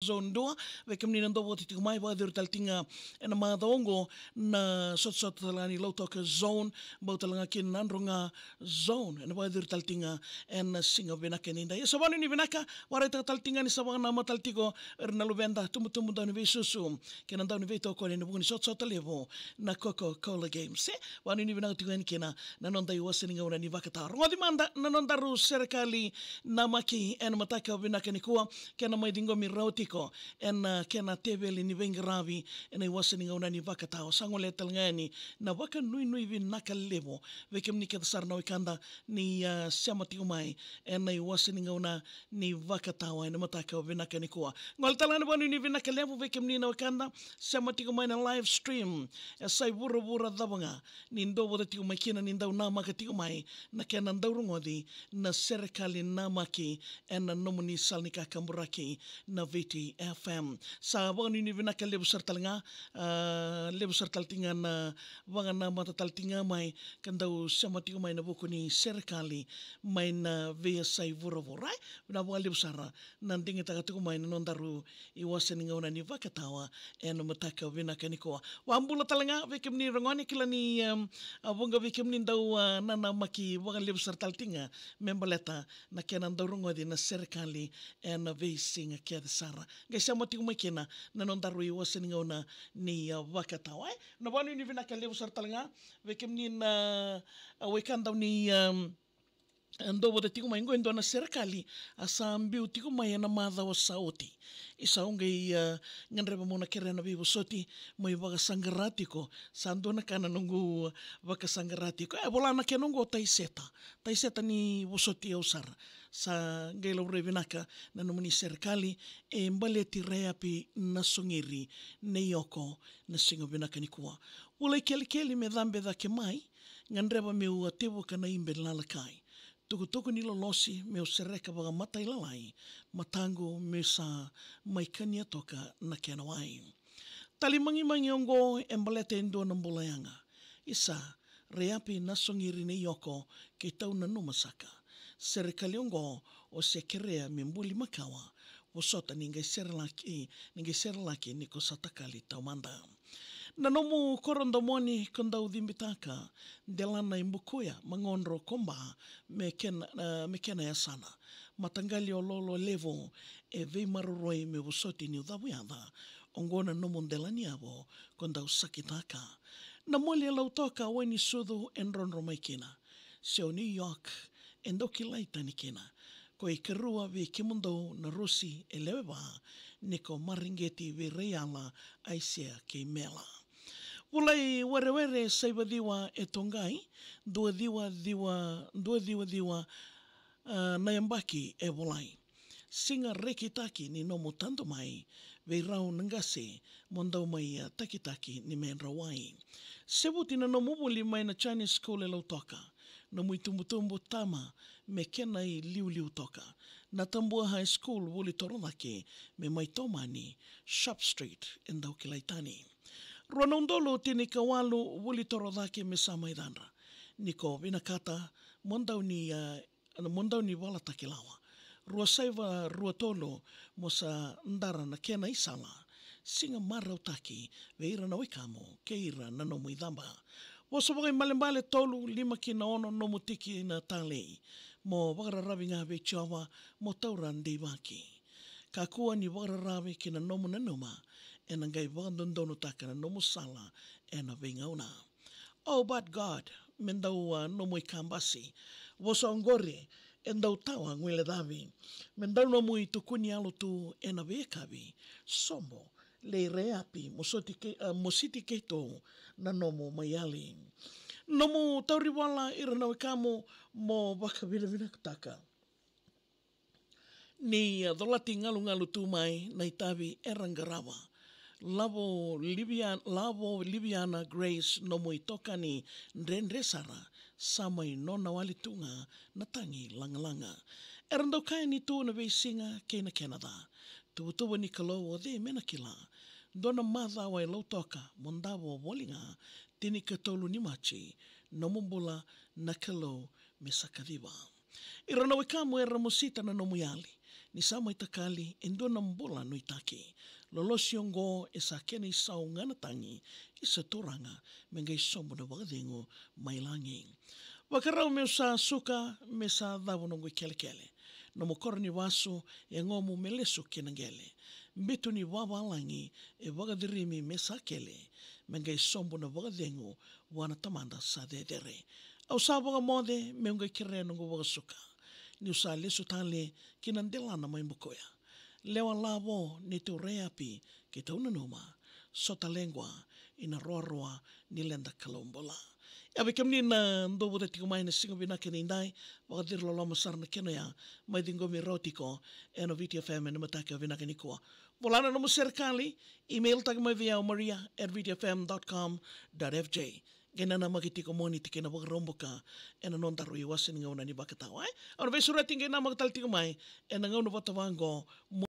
zone 2 veke menina ndo woti tiku mai wadir taltinga ena madongo na sot talani lo toka zone bautalanga kin nandronga zone ena wadir taltinga en singa benaka ninda isa wani ni benaka wareta taltinga ni sawana na mataltiko erna luvenda tumutumu da ni susu kena da ni veto ko ni buni sot levo na Coca-Cola games wani ni benaka tiku kena na nonda iwaseninga una ni vakata ngodi manda na nonda ru serikali na maki en mataka benaka ni kuwa kena mai dingo mi rautiko en kena tebeli ni vengravi en iwaseninga una ni vakata o sangole talngani na waka nui vinaka levo vekem ni ke sarna wikanda ni siamati umai en iwaseninga una ni vakata wa en mataka benaka ni kuwa ngol talana boni ni vinaka levo vekem ni na wikanda siamati umai na live stream sai bura dabanga ni ndo boda ti umai kina ni ndau na maka ti umai na kena ndau ngodi na serikali na maki en nomuni salnika kamburaki na VT FM sa boni ni vinaka levo sartalanga levo sartaltinga na wanga na matataltinga mai kandau siamati umai na buku ni serikali mai na vea sai vura na wanga levo sara na ndinga tagatuku mai na nondaru iwaseninga una ni vakatawa en mataka vinaka nikoa wambula talanga vekem ni rangoni kila ni bunga vekem ni ndau nana maki wanga levo sartaltinga membaleta na kena ndau rongodi na serikali en vesinga kia de sara ngai siamati umai kena na nondaru iwaseninga una ni vakatawa na wani ni vinaka levo sartalanga vekem ni na wekanda ni ndo boda tiku mai ngoendo na serikali asambiu tiku mai na madha wa sauti isa ungai nganreba mona kerena vivo soti mai vaga sangaratiko sandona kana nungu vaga sangaratiko bola na kenungo taiseta ni wosoti usara sa ngelo revinaka na numuni serikali mbaleti reapi na songiri ne yoko na singo vinaka nikua ule keli me dhambe da kemai nganreba meu tevo kana imbe lalakai tuku ni lolosi me o sereka waga matai lalai matango me sa maikania toka na kena wai. Tali mangi ongo embalete endo na mbolayanga. Isa reapi nasongiri ne yoko ke tau na numasaka. Serikali ongo o se kerea me mbuli makawa wasota ningai serlaki niko satakali tau manda. Na nomu korondomoni kondau dhimbitaka delana imbukuya mangondro komba mekena ya sana. Matangali o lolo levo e vei maruroi me wusoti ni udhabuyada ongona nomu ndelani avo kondau sakitaka. Na moli lautoka weni sudu enronro maikina. Seo New York endoki laita nikina. Ko i kerua vi kimundo na rusi e lewa niko maringeti vi reala aisea ke mela. Ulai were saiba diwa e tongai, dua diwa nayambaki e ulai. Singa rekitaki ni nomo tanto mai, vei rau ngase mondau mai takitaki ni menra wai. Sebuti na nomo muli mai na Chinese school e lautoka. Na muitumbutumbu tama me kena i liu toka. Na Tambua High School wuli toronake me mai tomani Shop Street in Daukilaitani. Ronondolo tini kawalu wuli torodake me samaidandra. Niko vinakata mondau ni wala takilawa. Ruasaiva ruatolo mosa ndara na kena isala. Singa marautaki veira na wikamo keira na nomu idhamba. Wasabagai malembale tolu 5 kina ono nomu tiki na talei. Mo wagararavi ngā vechiawa mo tauran deivaki. Kakua ni wagararavi kina nomu na numa. Ena ngai wagandondono taka na nomu sala ena vengauna. Oh but God, mendau nomu ikambasi. Wasaongore endau tawa ngwele davi. Mendau nomu itukuni alutu ena vekavi. Somo. Le reapi mositi keto na nomo mayali. Nomo tauriwala irana wekamo mo baka vina kutaka. Ni dolati ngalu tu mai na itavi erangarawa. Lavo Liviana Grace nomo itoka ni ndrendresara samai nona walitunga na tangi langa. Erandau kai ni tu na veisinga kena Canada. Tuwa ni kalau o de mena kila. Dona madha wa lautoka mondawo wolinga tini katolu ni machi nomumbula na kalau mesakadiwa. Irana wekamu era musita na nomuyali. ni sa mai takali endo na mbola no itaki. Lolosiongo e sa kene isau ngana tangi i sa toranga menga i sombo na wakadengo mai langi. Wakarau me sa suka me sa dhavonongo i kele kele. No mokoro ni waso e ngomu me leso kenangele. Mbeto ni wawalangi e wakadirimi me sa kele menga i sombo na wakadengo wana tamanda sa dedere. Au sa wakamode me unga i kere nungo wakasuka. Ni usa leso tale kinandelana mai mokoya. Lewa lavo ni te ureapi ke te unanuma, sota lengua ina roa roa ni lenda kalombola. Awe kamni na ndobo te tiko mai na singa bina kene indai, wakadir lo loma sarna keno ya, mai dingomi rotiko, eno VTFM na matake o vinaka nikua. Volana nomo serikali, email tagi mai via maria@vtfm.com.fj. Gena na makitiko moni tike na wakaromboka ena non taru i wasin ngauna ni bakatao. Ano vesura tinge na makatal tiko mai ena ngauna watawango